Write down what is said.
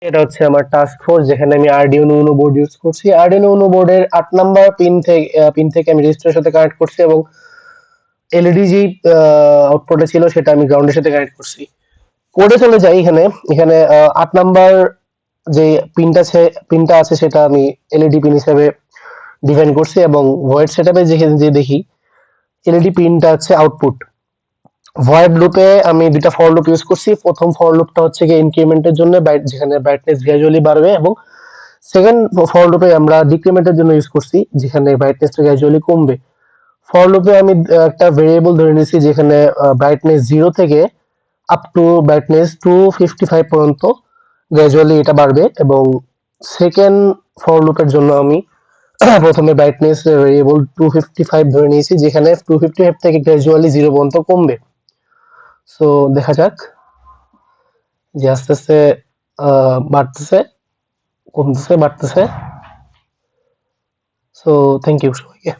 এটা হচ্ছে আমার টাস্ক ফোর্স, যেখানে আমি আরডিনো উনো বোর্ড ইউজ করছি। আরডিনো উনো বোর্ডের 8 নাম্বার পিন থেকে আমি রেজিস্টারের সাথে কানেক্ট করছি, এবং এলইডি যে আউটপুটে ছিল সেটা আমি গ্রাউন্ডের সাথে কানেক্ট করছি। কোডে চলে যাই। এখানে এখানে 8 নাম্বার যে পিনটা আছে সেটা আমি এলইডি পিন হিসেবে ডিফাইন করছি, এবং ভয়েড সেটআপে যেখানে যে দেখি এলইডি পিনটা হচ্ছে আউটপুট। ভয়েড লুপে আমি দুইটা ফর লুপ ইউজ করছি। প্রথম ফর লুপটা হচ্ছে গিয়ে ইনক্রিমেন্টের জন্য, যেখানে ব্রাইটনেস গ্র্যাজুয়ালি বাড়বে, এবং সেকেন্ড ফর লুপে আমরা ডিক্রিমেন্টের জন্য ইউজ করছি, যেখানে ব্রাইটনেসটা গ্র্যাজুয়ালি কমবে। ফর লুপে আমি একটা ভেরিয়েবল ধরে নিয়েছি, যেখানে ব্রাইটনেস 0 থেকে আপ টু ব্রাইটনেস 255 পর্যন্ত গ্র্যাজুয়ালি এটা বাড়বে। এবং সেকেন্ড ফর লুপের জন্য আমি প্রথমে ব্রাইটনেস ভেরিয়েবল 255 ধরে নিয়েছি, যেখানে 255 থেকে গ্র্যাজুয়ালি 0 পর্যন্ত কমবে। সো দেখা যাক যে আস্তে আস্তে বাড়তেছে, কমতেছে, বাড়তেছে। সো থ্যাংক ইউ সবাইকে।